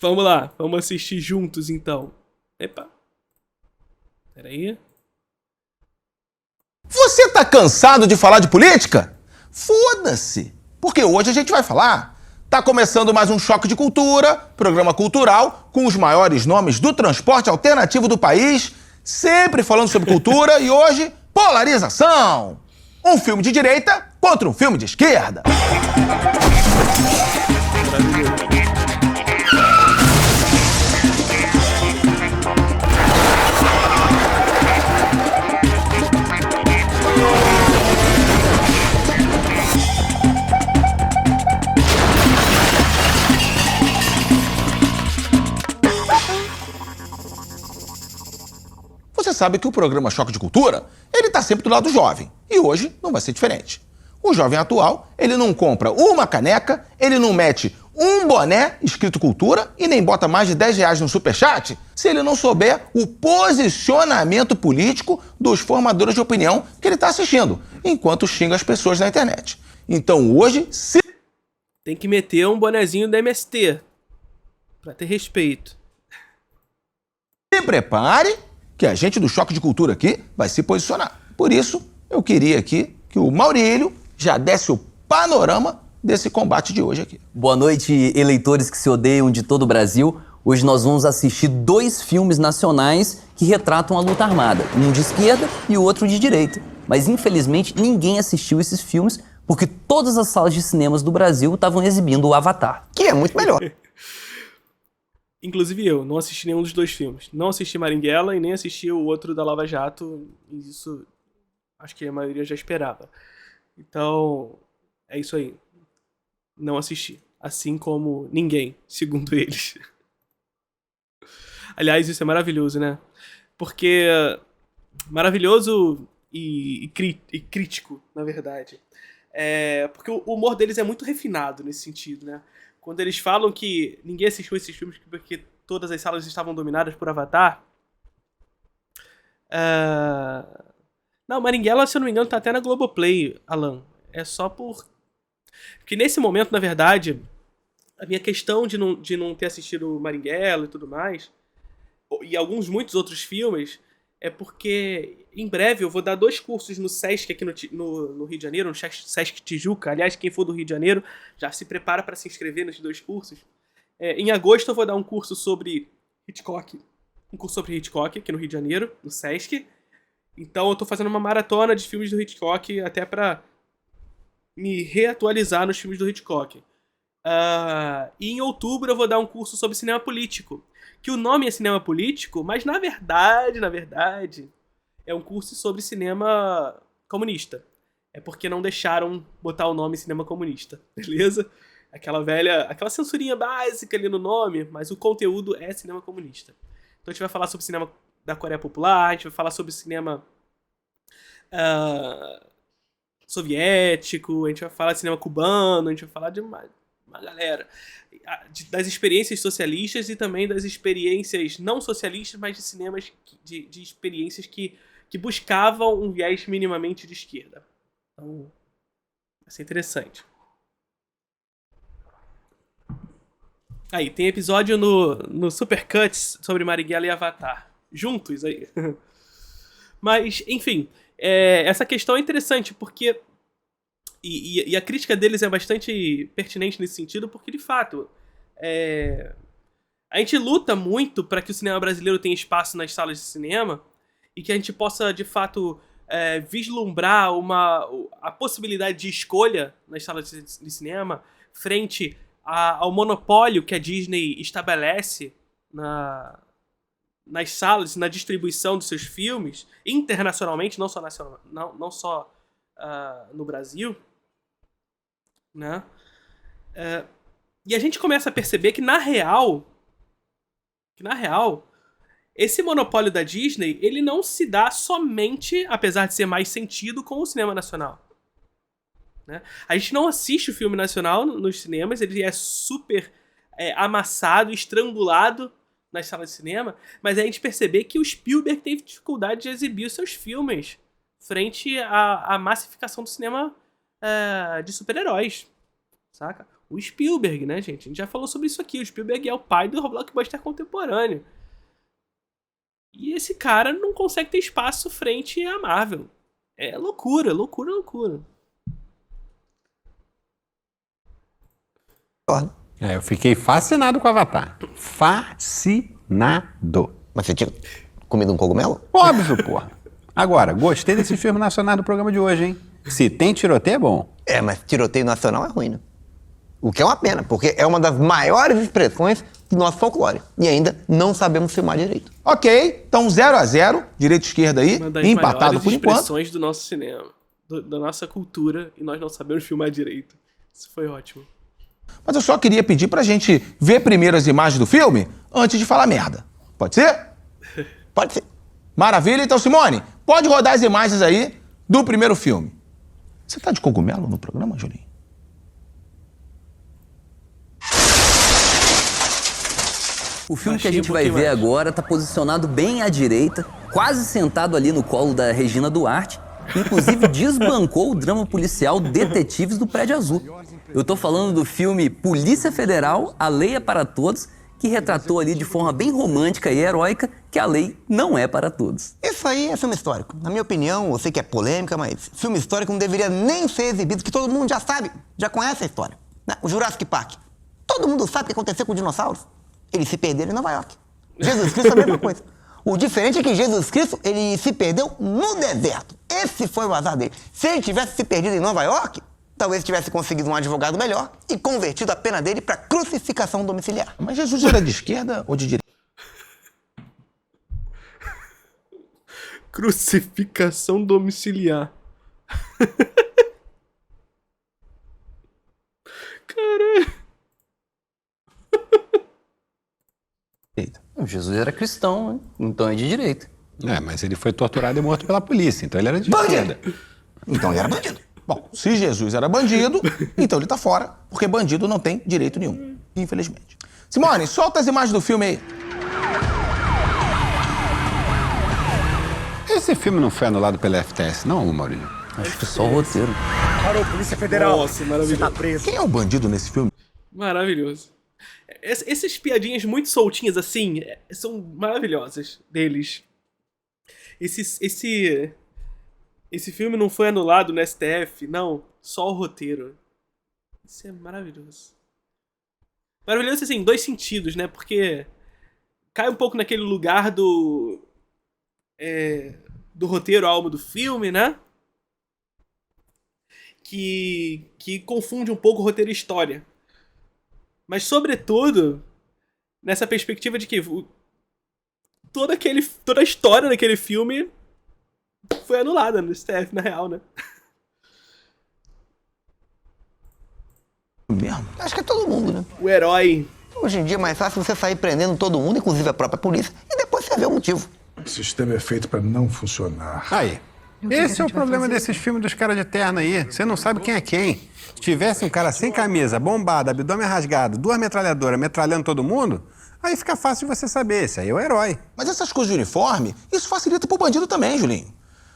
Vamos lá, vamos assistir juntos então. Epa. Peraí. Você tá cansado de falar de política? Foda-se! Porque hoje a gente vai falar. Tá começando mais um Choque de Cultura, programa cultural com os maiores nomes do transporte alternativo do país, sempre falando sobre cultura e hoje, polarização! Um filme de direita contra um filme de esquerda. Você sabe que o programa Choque de Cultura, ele tá sempre do lado do jovem. E hoje não vai ser diferente. O jovem atual, ele não compra uma caneca, ele não mete um boné escrito cultura e nem bota mais de R$10 no superchat se ele não souber o posicionamento político dos formadores de opinião que ele tá assistindo, enquanto xinga as pessoas na internet. Então hoje, Tem que meter um bonezinho da MST pra ter respeito. se prepare que a gente do Choque de Cultura aqui vai se posicionar. Por isso, eu queria aqui que o Maurílio já desse o panorama desse combate de hoje aqui. Boa noite, eleitores que se odeiam de todo o Brasil. Hoje nós vamos assistir 2 filmes nacionais que retratam a luta armada. Um de esquerda e o outro de direita. Mas infelizmente ninguém assistiu esses filmes porque todas as salas de cinemas do Brasil estavam exibindo o Avatar. Que é muito melhor. Inclusive eu, não assisti nenhum dos 2 filmes. Não assisti Marighella e nem assisti o outro da Lava Jato. E isso acho que a maioria já esperava. Então, é isso aí. Não assisti. Assim como ninguém, segundo eles. Aliás, isso é maravilhoso, né? Porque maravilhoso e crítico, na verdade. Porque o humor deles é muito refinado nesse sentido, né? Quando eles falam que ninguém assistiu esses filmes porque todas as salas estavam dominadas por Avatar. Não, Marighella, se eu não me engano, tá até na Globoplay, Alan. É só por... Porque nesse momento, na verdade, a minha questão de não ter assistido Marighella e tudo mais, e muitos outros filmes, é porque em breve eu vou dar 2 cursos no Sesc aqui no Rio de Janeiro, no Sesc Tijuca. Aliás, quem for do Rio de Janeiro já se prepara para se inscrever nos 2 cursos. Em agosto eu vou dar um curso sobre Hitchcock. Um curso sobre Hitchcock aqui no Rio de Janeiro, no Sesc. Então eu tô fazendo uma maratona de filmes do Hitchcock até para me reatualizar nos filmes do Hitchcock. E em outubro eu vou dar um curso sobre cinema político. Que o nome é cinema político, mas na verdade, é um curso sobre cinema comunista. É porque não deixaram botar o nome cinema comunista, beleza? Aquela censurinha básica ali no nome, mas o conteúdo é cinema comunista. Então a gente vai falar sobre cinema da Coreia Popular, a gente vai falar sobre cinema soviético, a gente vai falar de cinema cubano, a gente vai falar de uma galera, das experiências socialistas e também das experiências não socialistas, mas de cinemas, de experiências que buscavam um viés minimamente de esquerda. Então, vai ser interessante. Aí, tem episódio no Supercuts sobre Marighella e Avatar. Juntos aí. Mas, enfim, essa questão é interessante porque... E a crítica deles é bastante pertinente nesse sentido, porque, de fato, a gente luta muito para que o cinema brasileiro tenha espaço nas salas de cinema e que a gente possa, de fato, vislumbrar a possibilidade de escolha nas salas de cinema frente ao monopólio que a Disney estabelece nas salas, na distribuição dos seus filmes, internacionalmente, não só no Brasil, né? E a gente começa a perceber que na real, esse monopólio da Disney, ele não se dá somente, apesar de ser mais sentido, com o cinema nacional, né? A gente não assiste o filme nacional nos cinemas, ele é super amassado, estrangulado nas salas de cinema, mas a gente perceber que o Spielberg teve dificuldade de exibir os seus filmes frente à massificação do cinema de super-heróis, saca? O Spielberg, né, gente? A gente já falou sobre isso aqui. O Spielberg é o pai do blockbuster contemporâneo. E esse cara não consegue ter espaço frente à Marvel. É loucura, loucura, loucura. Eu fiquei fascinado com o Avatar. Fascinado. Mas você tinha comido um cogumelo? Óbvio, porra. Agora, gostei desse filme nacional do programa de hoje, hein? Se tem tiroteio, é bom. Mas tiroteio nacional é ruim, né? O que é uma pena, porque é uma das maiores expressões do nosso folclore. E ainda não sabemos filmar direito. Ok, então 0-0, direita e esquerda aí, Uma das empatado maiores por enquanto. expressões do nosso cinema, da nossa cultura, e nós não sabemos filmar direito. Isso foi ótimo. Mas eu só queria pedir pra gente ver primeiro as imagens do filme antes de falar merda. Pode ser? Pode ser. Maravilha, então Simone, pode rodar as imagens aí do primeiro filme. Você tá de cogumelo no programa, Julinho? O filme que a Achei gente um vai pouquinho ver mais. agora tá posicionado bem à direita, quase sentado ali no colo da Regina Duarte. Inclusive desbancou o drama policial Detetives do Prédio Azul. Eu tô falando do filme Polícia Federal, A Lei é para Todos, que retratou ali de forma bem romântica e heróica que a lei não é para todos. Isso aí é filme histórico. Na minha opinião, eu sei que é polêmica, mas filme histórico não deveria nem ser exibido, que todo mundo já sabe, já conhece a história. O Jurassic Park. Todo mundo sabe o que aconteceu com os dinossauros. Eles se perderam em Nova York. Jesus Cristo é a mesma coisa. O diferente é que Jesus Cristo, ele se perdeu no deserto. Esse foi o azar dele. Se ele tivesse se perdido em Nova York, talvez tivesse conseguido um advogado melhor e convertido a pena dele para crucificação domiciliar. Mas Jesus era de esquerda ou de direita? Crucificação domiciliar. Caralho. O Jesus era cristão, né? Então é de direita. Mas ele foi torturado e morto pela polícia, então ele era de Bandido! esquerda. Então ele era bandido. Bom, se Jesus era bandido, então ele tá fora, porque bandido não tem direito nenhum, infelizmente. Simone, solta as imagens do filme aí. Esse filme não foi anulado pela FTS, não, Maurílio? Acho que só o roteiro. Parou, Polícia Federal. Nossa, maravilhoso. Você tá preso. Quem é o bandido nesse filme? Maravilhoso. Essas piadinhas muito soltinhas assim são maravilhosas deles. Esse filme não foi anulado no STF, não. Só o roteiro. Isso é maravilhoso. Maravilhoso assim, em dois sentidos, né? Porque cai um pouco naquele lugar do roteiro, a alma do filme, né? Que confunde um pouco o roteiro e história. Mas, sobretudo, nessa perspectiva de que toda a história daquele filme foi anulada no STF, na real, né? Mesmo? Acho que é todo mundo, né? O herói. Hoje em dia é mais fácil você sair prendendo todo mundo, inclusive a própria polícia, e depois você vê o motivo. O sistema é feito pra não funcionar. Aí. Esse é o problema desses filmes dos caras de terno aí. Você não sabe quem é quem. Se tivesse um cara sem camisa, bombado, abdômen rasgado, 2 metralhadoras metralhando todo mundo, aí fica fácil de você saber. Esse aí é o herói. Mas essas coisas de uniforme, isso facilita pro bandido também, Julinho.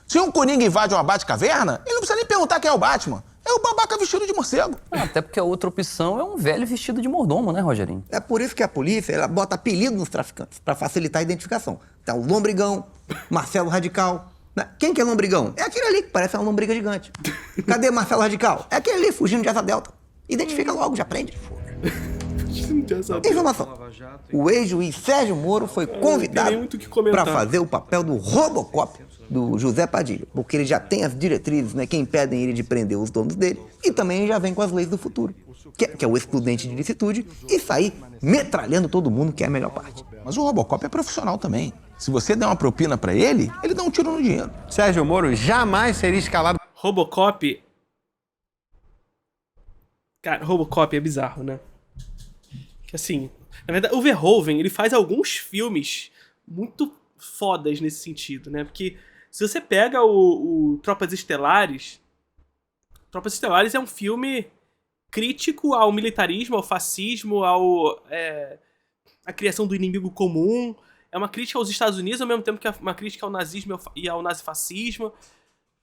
Se um Coringa invade uma Batcaverna, ele não precisa nem perguntar quem é o Batman. É o babaca vestido de morcego. Até porque a outra opção é um velho vestido de mordomo, né, Rogerinho? É por isso que a polícia ela bota apelido nos traficantes, para facilitar a identificação. Tá o Lombrigão, Marcelo Radical. Quem que é Lombrigão? É aquele ali que parece uma lombriga gigante. Cadê Marcelo Radical? É aquele ali fugindo de asa delta. Identifica logo, já prende. Informação. O ex-juiz Sérgio Moro foi convidado muito o que comentar. para fazer o papel do Robocop do José Padilha, porque ele já tem as diretrizes, né, que impedem ele de prender os donos dele, e também já vem com as leis do futuro, que é o excludente de licitude, e sair metralhando todo mundo, que é a melhor parte. Mas o Robocop é profissional também. Se você der uma propina pra ele dá um tiro no dinheiro. Sérgio Moro jamais seria escalado. Robocop. Cara, Robocop é bizarro, né? Que assim, na verdade, o Verhoeven, ele faz alguns filmes muito fodas nesse sentido, né? Porque se você pega o Tropas Estelares é um filme crítico ao militarismo, ao fascismo, à criação do inimigo comum. É uma crítica aos Estados Unidos, ao mesmo tempo que é uma crítica ao nazismo e ao nazifascismo.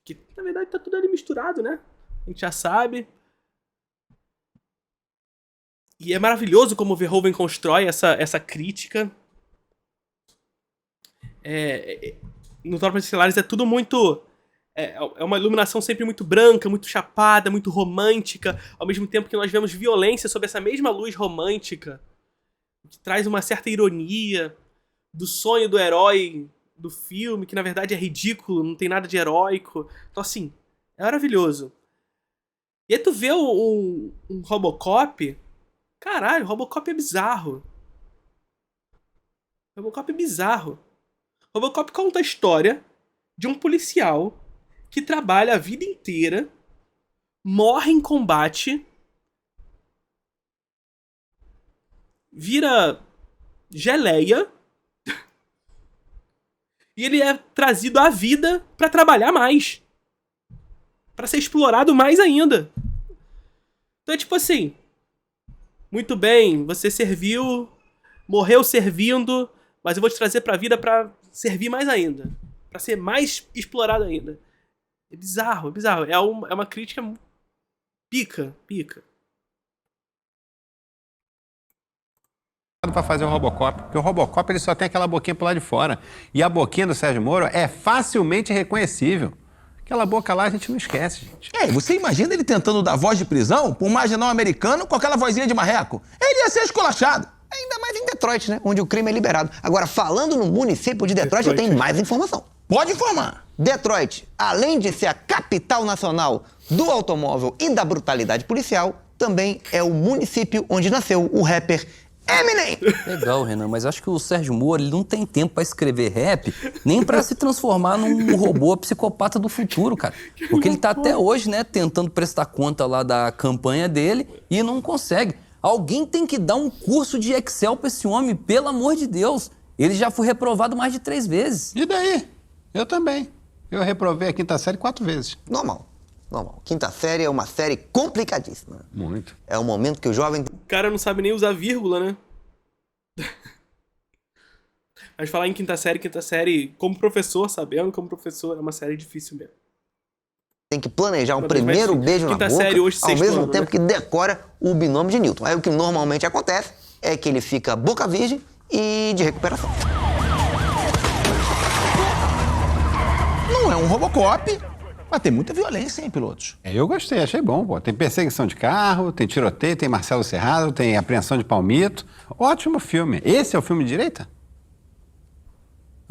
Que, na verdade, tá tudo ali misturado, né? A gente já sabe. E é maravilhoso como o Verhoeven constrói essa crítica. No Tropas Estelares é tudo muito... É uma iluminação sempre muito branca, muito chapada, muito romântica, ao mesmo tempo que nós vemos violência sob essa mesma luz romântica, que traz uma certa ironia do sonho do herói do filme, que na verdade é ridículo, não tem nada de heróico. Então, assim, é maravilhoso. E aí tu vê um Robocop... Caralho, Robocop é bizarro. Robocop é bizarro. Robocop conta a história de um policial que trabalha a vida inteira, morre em combate, vira geleia e ele é trazido à vida pra trabalhar mais, pra ser explorado mais ainda. Então é tipo assim, muito bem, você serviu, morreu servindo, mas eu vou te trazer pra vida pra servir mais ainda, pra ser mais explorado ainda. É bizarro, é bizarro. É uma crítica pica. Pra fazer o Robocop, porque o Robocop ele só tem aquela boquinha pro lado de fora. E a boquinha do Sérgio Moro é facilmente reconhecível. Aquela boca lá a gente não esquece, gente. Você imagina ele tentando dar voz de prisão pra um marginal americano com aquela vozinha de marreco? Ele ia ser esculachado. Ainda mais em Detroit, né? Onde o crime é liberado. Agora, falando no município de Detroit, eu tenho mais informação. Pode informar. Detroit, além de ser a capital nacional do automóvel e da brutalidade policial, também é o município onde nasceu o rapper Eminem. Legal, Renan, mas acho que o Sérgio Moro ele não tem tempo pra escrever rap, nem pra se transformar num robô psicopata do futuro, cara. Porque ele tá até hoje, né, tentando prestar conta lá da campanha dele e não consegue. Alguém tem que dar um curso de Excel pra esse homem, pelo amor de Deus. Ele já foi reprovado mais de 3 vezes. E daí? Eu também. Eu reprovei a quinta série 4 vezes. Normal. Quinta série é uma série complicadíssima. Muito. É o momento que o jovem... O cara não sabe nem usar vírgula, né? Mas falar em quinta série, como professor, sabendo como professor, é uma série difícil mesmo. tem que planejar um primeiro beijo na boca, série, hoje, ao mesmo ano, tempo né? que decora o binômio de Newton. Aí o que normalmente acontece é que ele fica boca virgem e de recuperação. Não é um Robocop, mas tem muita violência, hein, pilotos? Eu gostei, achei bom, pô. Tem perseguição de carro, tem tiroteio, tem Marcelo Serrado, tem apreensão de palmito. Ótimo filme. Esse é o filme de direita?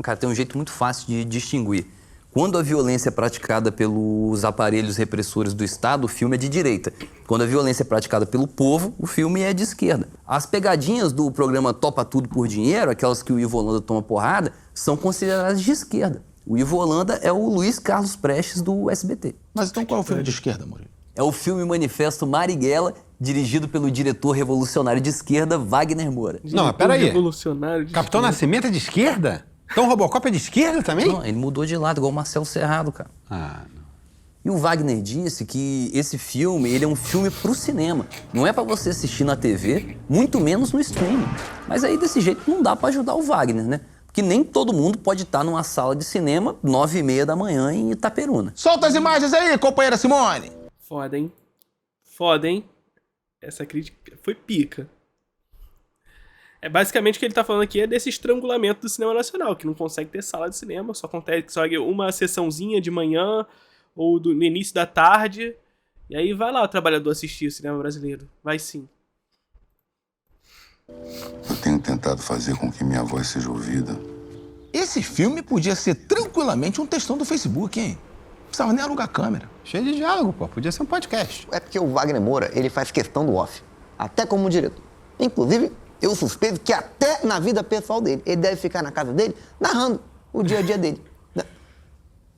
Cara, tem um jeito muito fácil de distinguir. Quando a violência é praticada pelos aparelhos repressores do Estado, o filme é de direita. Quando a violência é praticada pelo povo, o filme é de esquerda. As pegadinhas do programa Topa Tudo por Dinheiro, aquelas que o Ivo Holanda toma porrada, são consideradas de esquerda. O Ivo Holanda é o Luiz Carlos Prestes do SBT. Mas então qual é o filme de esquerda, Murilo? É o filme Manifesto Marighella, dirigido pelo diretor revolucionário de esquerda, Wagner Moura. Não, mas peraí. Revolucionário de Capitão esquerda. Nascimento é de esquerda? Então o Robocop é de esquerda também? Não, ele mudou de lado, igual o Marcelo Serrado, cara. Ah, não. E o Wagner disse que esse filme, ele é um filme pro cinema. Não é pra você assistir na TV, muito menos no streaming. Mas aí, desse jeito, não dá pra ajudar o Wagner, né? Porque nem todo mundo pode estar numa sala de cinema 9h30 da manhã em Itaperuna. Solta as imagens aí, companheira Simone! Foda, hein? Foda, hein? Essa crítica foi pica. É basicamente o que ele tá falando aqui é desse estrangulamento do cinema nacional, que não consegue ter sala de cinema, só consegue uma sessãozinha de manhã ou no início da tarde, e aí vai lá o trabalhador assistir o cinema brasileiro. Vai sim. Eu tenho tentado fazer com que minha voz seja ouvida. Esse filme podia ser tranquilamente um textão do Facebook, hein? Não precisava nem alugar câmera. Cheio de diálogo, pô. Podia ser um podcast. É porque o Wagner Moura, ele faz questão do off, até como diretor. Inclusive, eu suspeito que até na vida pessoal dele, ele deve ficar na casa dele narrando o dia a dia dele. Né?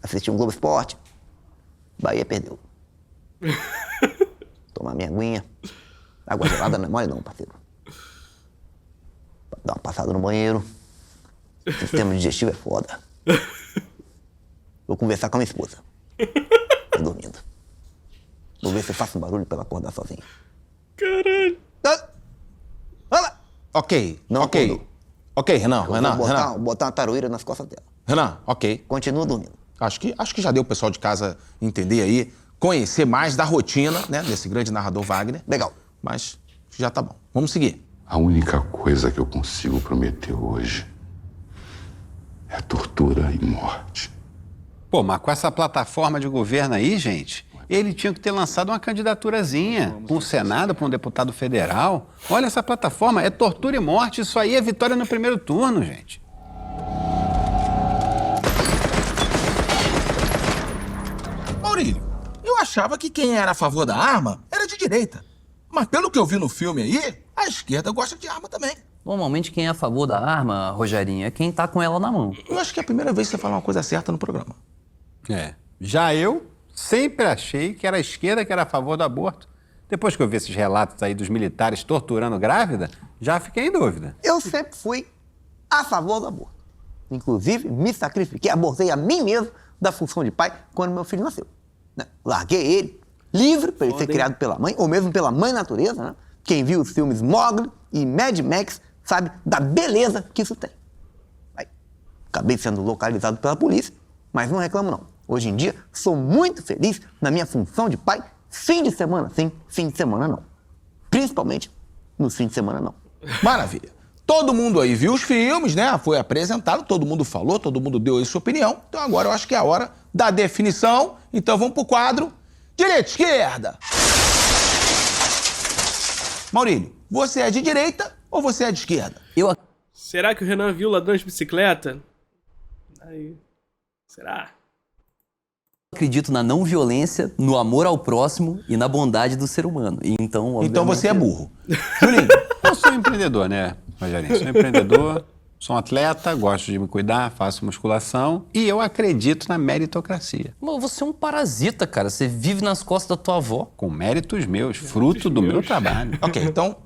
Assistir um Globo Esporte, Bahia perdeu. Tomar minha aguinha. Água gelada não é mole não, parceiro. Dar uma passada no banheiro. O sistema digestivo é foda. Vou conversar com a minha esposa. Tô dormindo. Vou ver se eu faço um barulho pra ela acordar sozinha. Caralho. Ok, Não ok. acordou. Ok, Renan, Eu Renan, vou Renan. botar uma taroeira nas costas dela. Renan, ok. Continua dormindo. Acho que já deu o pessoal de casa entender aí, conhecer mais da rotina, né, desse grande narrador Wagner. Legal. Mas já tá bom. Vamos seguir. A única coisa que eu consigo prometer hoje é tortura e morte. Pô, mas com essa plataforma de governo aí, gente, ele tinha que ter lançado uma candidaturazinha para um Senado, para um deputado federal. Olha essa plataforma, é tortura e morte, isso aí é vitória no primeiro turno, gente. Maurílio, eu achava que quem era a favor da arma era de direita. Mas pelo que eu vi no filme aí, a esquerda gosta de arma também. Normalmente quem é a favor da arma, Rogerinho, é quem tá com ela na mão. Eu acho que é a primeira vez que você fala uma coisa certa no programa. Já eu sempre achei que era a esquerda que era a favor do aborto. Depois que eu vi esses relatos aí dos militares torturando grávida, já fiquei em dúvida. Eu sempre fui a favor do aborto. Inclusive, me sacrifiquei, abortei a mim mesmo da função de pai quando meu filho nasceu. Né? Larguei ele, livre, para ele ser criado pela mãe, ou mesmo pela mãe natureza, né? Quem viu os filmes Mowgli e Mad Max sabe da beleza que isso tem. Aí, acabei sendo localizado pela polícia, mas não reclamo não. Hoje em dia, sou muito feliz na minha função de pai, fim de semana sim, fim de semana não. Principalmente nos fins de semana não. Maravilha. Todo mundo aí viu os filmes, né? Foi apresentado, todo mundo falou, todo mundo deu aí sua opinião. Então agora eu acho que é a hora da definição. Então vamos pro quadro direita, esquerda. Maurílio, você é de direita ou você é de esquerda? Eu Será que o Renan viu ladrão de bicicleta? Aí. Será? acredito na não violência, no amor ao próximo e na bondade do ser humano. E então, Então obviamente, você é burro. Julinho, Eu sou empreendedor, né, Rogerinho? Sou empreendedor, sou um atleta, gosto de me cuidar, faço musculação e eu acredito na meritocracia. Mas você é um parasita, cara. Você vive nas costas da tua avó. Com méritos meus, fruto do meu trabalho. ok, então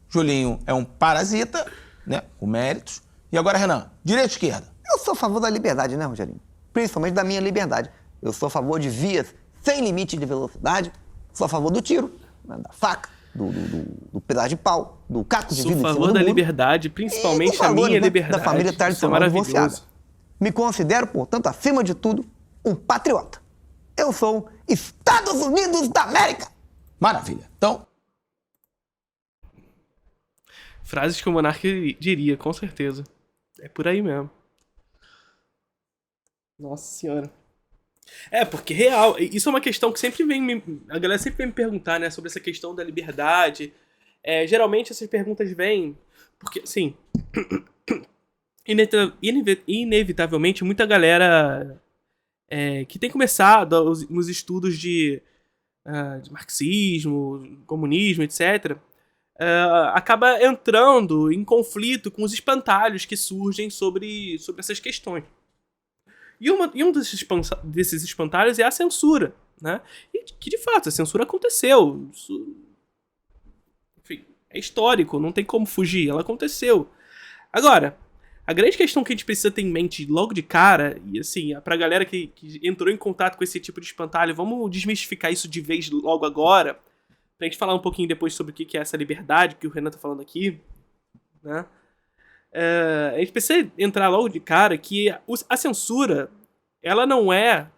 Julinho é um parasita, né? Com méritos. E agora, Renan, direita ou esquerda? Eu sou a favor da liberdade, né, Rogerinho? Principalmente da minha liberdade. Eu sou a favor de vias sem limite de velocidade, sou a favor do tiro, né, da faca, do pedaço de pau, do caco de Sou a vidro em cima favor do da muro. liberdade, E principalmente do a valor, minha né, liberdade. da família Isso é tradicional divorciada. maravilhoso. Me considero, portanto, acima de tudo, um patriota. Eu sou Estados Unidos da América. Maravilha. Então, Frases que o monarca diria, com certeza. É por aí mesmo. Nossa senhora. É, porque real, isso é uma questão que sempre a galera sempre vem me perguntar, né, sobre essa questão da liberdade. Geralmente essas perguntas vêm porque, assim, inevitavelmente muita galera que tem começado nos estudos de marxismo, comunismo, etc., acaba entrando em conflito com os espantalhos que surgem sobre essas questões. E um desses espantalhos é a censura, né? E que, de fato, a censura aconteceu. Isso, enfim, é histórico, não tem como fugir, ela aconteceu. Agora, a grande questão que a gente precisa ter em mente logo de cara, e assim, pra galera que entrou em contato com esse tipo de espantalho, vamos desmistificar isso de vez logo agora, pra gente falar um pouquinho depois sobre o que é essa liberdade que o Renan tá falando aqui, né? A gente precisa entrar logo de cara que a censura, ela não é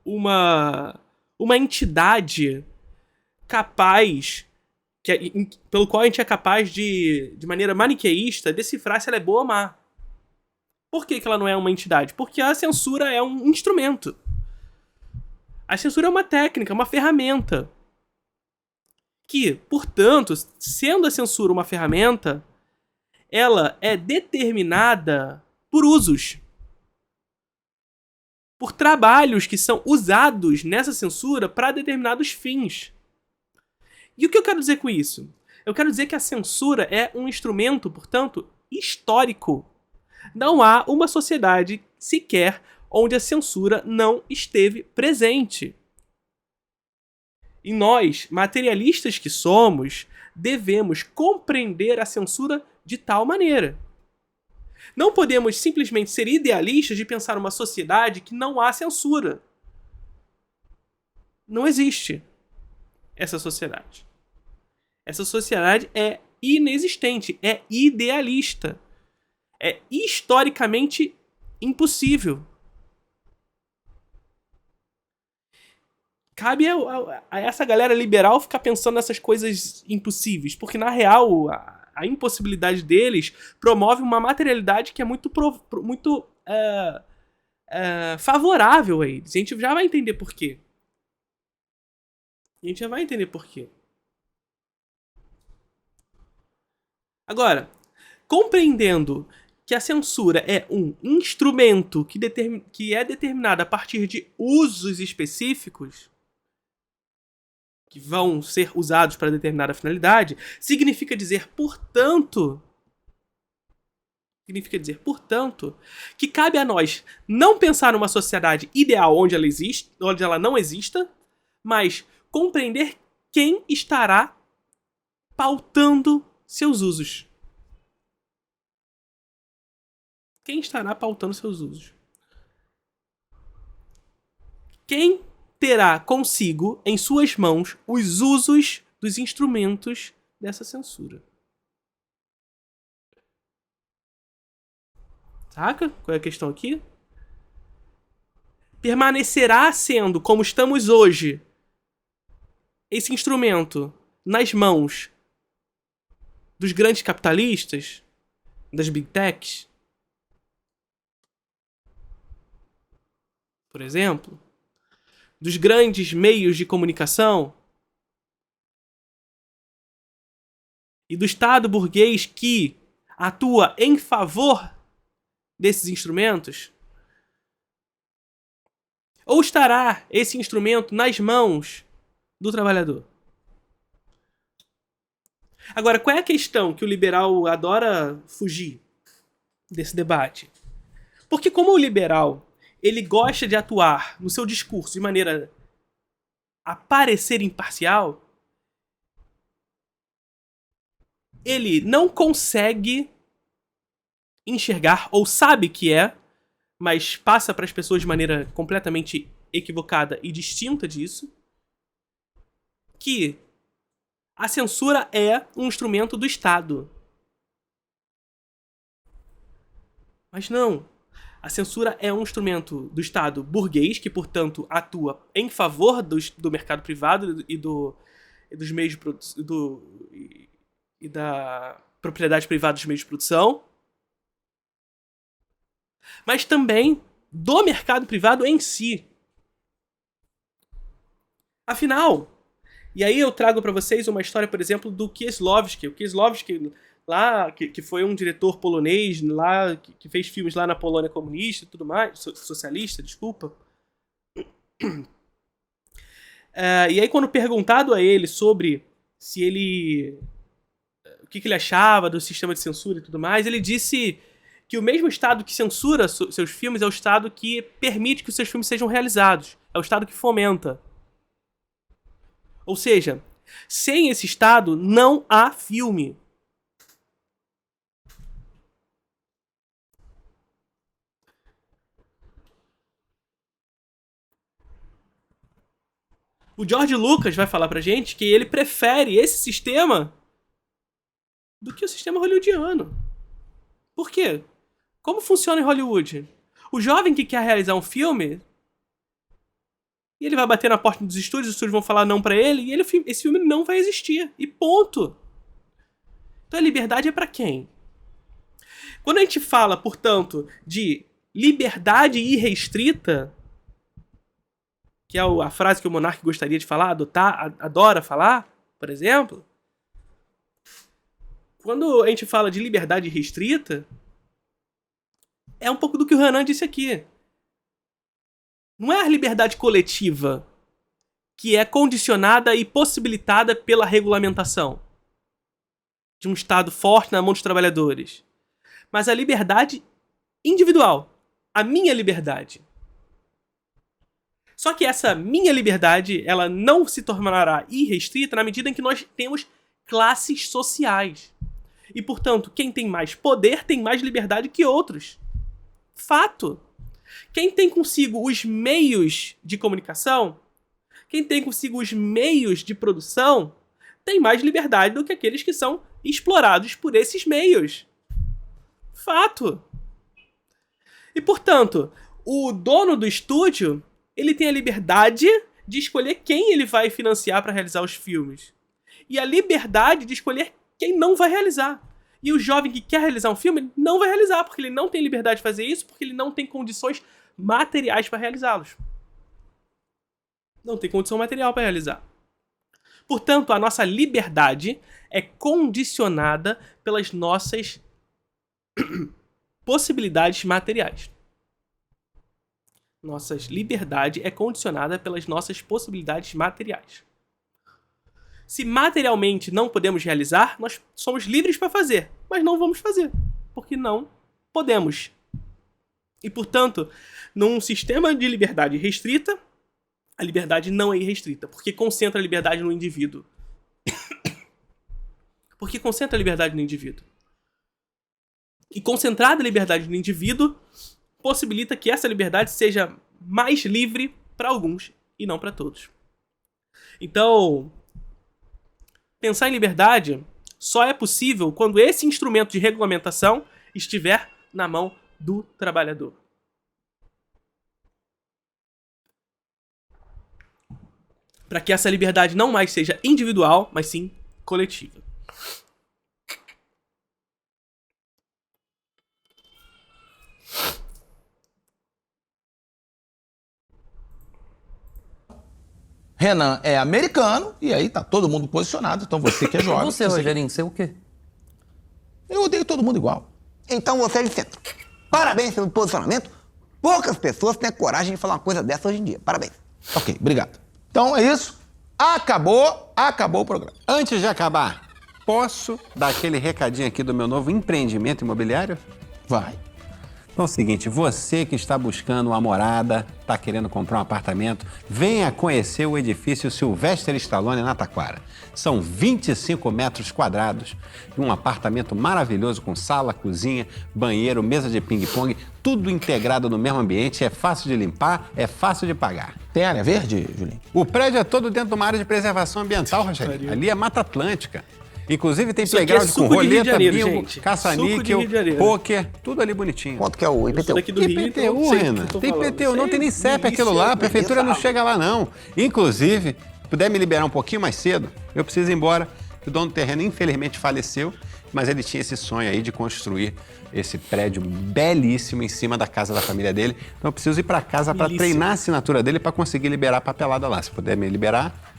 uma entidade capaz, pelo qual a gente é capaz de maneira maniqueísta, decifrar se ela é boa ou má. Por que ela não é uma entidade? Porque a censura é um instrumento. A censura é uma técnica, uma ferramenta. Que, portanto, sendo a censura uma ferramenta, ela é determinada por usos. Por trabalhos que são usados nessa censura para determinados fins. E o que eu quero dizer com isso? Eu quero dizer que a censura é um instrumento, portanto, histórico. Não há uma sociedade sequer onde a censura não esteve presente. E nós, materialistas que somos, devemos compreender a censura de tal maneira. Não podemos simplesmente ser idealistas de pensar uma sociedade que não há censura. Não existe essa sociedade. Essa sociedade é inexistente, é idealista. É historicamente impossível. cabe a essa galera liberal ficar pensando nessas coisas impossíveis, porque na real a impossibilidade deles promove uma materialidade que é muito favorável a eles. A gente já vai entender por quê. Agora, compreendendo que a censura é um instrumento que é determinado a partir de usos específicos, que vão ser usados para determinada finalidade, significa dizer, portanto, que cabe a nós não pensar numa sociedade ideal onde ela não exista, mas compreender quem estará pautando seus usos. Quem estará pautando seus usos? Quem terá consigo, em suas mãos, os usos dos instrumentos dessa censura? Saca? Qual é a questão aqui? Permanecerá sendo, como estamos hoje, esse instrumento nas mãos dos grandes capitalistas, das big techs, por exemplo, dos grandes meios de comunicação e do Estado burguês que atua em favor desses instrumentos? Ou estará esse instrumento nas mãos do trabalhador? Agora, qual é a questão que o liberal adora fugir desse debate? Porque como o liberal ele gosta de atuar no seu discurso de maneira a parecer imparcial, ele não consegue enxergar, ou sabe que é, mas passa para as pessoas de maneira completamente equivocada e distinta disso, que a censura é um instrumento do Estado. Mas não. A censura é um instrumento do Estado burguês, que, portanto, atua em favor do mercado privado e dos meios de produção e da propriedade privada dos meios de produção, mas também do mercado privado em si. Afinal, e aí eu trago para vocês uma história, por exemplo, do Kieslowski. O Kieslowski, lá, que foi um diretor polonês, lá, que fez filmes lá na Polônia comunista e tudo mais, socialista, desculpa. E aí, quando perguntado a ele sobre o que ele achava do sistema de censura e tudo mais, ele disse que o mesmo Estado que censura seus filmes é o Estado que permite que os seus filmes sejam realizados. É o Estado que fomenta. Ou seja, sem esse Estado não há filme. O George Lucas vai falar pra gente que ele prefere esse sistema do que o sistema hollywoodiano. Por quê? Como funciona em Hollywood? O jovem que quer realizar um filme, e ele vai bater na porta dos estúdios, os estúdios vão falar não pra ele, e esse filme não vai existir. E ponto. Então a liberdade é pra quem? Quando a gente fala, portanto, de liberdade irrestrita, que é a frase que o monarca gostaria de falar, adora falar, por exemplo, quando a gente fala de liberdade restrita, é um pouco do que o Renan disse aqui. Não é a liberdade coletiva que é condicionada e possibilitada pela regulamentação de um Estado forte na mão dos trabalhadores, mas a liberdade individual, a minha liberdade. Só que essa minha liberdade, ela não se tornará irrestrita na medida em que nós temos classes sociais. E, portanto, quem tem mais poder tem mais liberdade que outros. Fato. Quem tem consigo os meios de comunicação, quem tem consigo os meios de produção, tem mais liberdade do que aqueles que são explorados por esses meios. Fato. E, portanto, o dono do estúdio, ele tem a liberdade de escolher quem ele vai financiar para realizar os filmes. E a liberdade de escolher quem não vai realizar. E o jovem que quer realizar um filme não vai realizar, porque ele não tem liberdade de fazer isso, porque ele não tem condições materiais para realizá-los. Não tem condição material para realizar. Portanto, a nossa liberdade é condicionada pelas nossas possibilidades materiais. Nossa liberdade é condicionada pelas nossas possibilidades materiais. Se materialmente não podemos realizar, nós somos livres para fazer, mas não vamos fazer, porque não podemos. E, portanto, num sistema de liberdade restrita, a liberdade não é irrestrita, porque concentra a liberdade no indivíduo. Porque concentra a liberdade no indivíduo. E concentrada a liberdade no indivíduo possibilita que essa liberdade seja mais livre para alguns e não para todos. Então, pensar em liberdade só é possível quando esse instrumento de regulamentação estiver na mão do trabalhador. Para que essa liberdade não mais seja individual, mas sim coletiva. Renan é americano e aí tá todo mundo posicionado. Então você que é jovem. Você, Rogerinho, você é o quê? Eu odeio todo mundo igual. Então você é de centro. Parabéns pelo posicionamento. Poucas pessoas têm a coragem de falar uma coisa dessa hoje em dia. Parabéns. Ok, obrigado. Então é isso. Acabou o programa. Antes de acabar, posso dar aquele recadinho aqui do meu novo empreendimento imobiliário? Vai. Então é o seguinte, você que está buscando uma morada, está querendo comprar um apartamento, venha conhecer o edifício Sylvester Stallone na Taquara. São 25 metros quadrados e um apartamento maravilhoso com sala, cozinha, banheiro, mesa de ping-pong, tudo integrado no mesmo ambiente, é fácil de limpar, é fácil de pagar. Tem área verde, Julinho? O prédio é todo dentro de uma área de preservação ambiental, Rogério. Ali é Mata Atlântica. Inclusive tem Isso aqui playground é com suco de Rio de roleta, Janeiro, bingo, gente. Suco de caça-níquel, Rio de Janeiro. pôquer, tudo ali bonitinho. Quanto que é o Eu sou IPTU? daqui do Rio, Tem então eu IPTU, sei do que Renan. eu tô Tem falando. IPTU, não tem nem CEP Delícia, aquilo lá. A prefeitura não sabe. chega lá, não. Inclusive, se puder me liberar um pouquinho mais cedo, eu preciso ir embora. O dono do terreno, infelizmente, faleceu, mas ele tinha esse sonho aí de construir esse prédio belíssimo em cima da casa da família dele. Então eu preciso ir para casa para Belíssimo. treinar a assinatura dele para conseguir liberar a papelada lá. Se puder me liberar.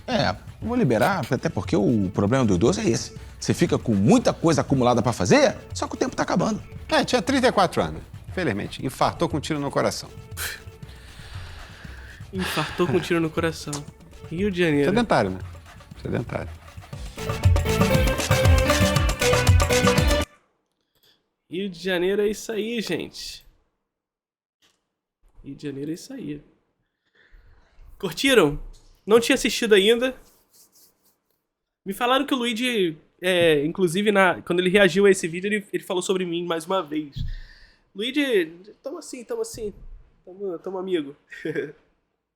Vou liberar, até porque o problema do idoso é esse. Você fica com muita coisa acumulada pra fazer, só que o tempo tá acabando. Tinha 34 anos. Infelizmente, infartou com um tiro no coração. Infartou com um tiro no coração. Rio de Janeiro. Sedentário, né? Sedentário. Rio de Janeiro é isso aí, gente. Rio de Janeiro é isso aí. Curtiram? Não tinha assistido ainda. Me falaram que o Luigi, inclusive, quando ele reagiu a esse vídeo, ele falou sobre mim mais uma vez. Luigi, tamo assim. Tamo amigo.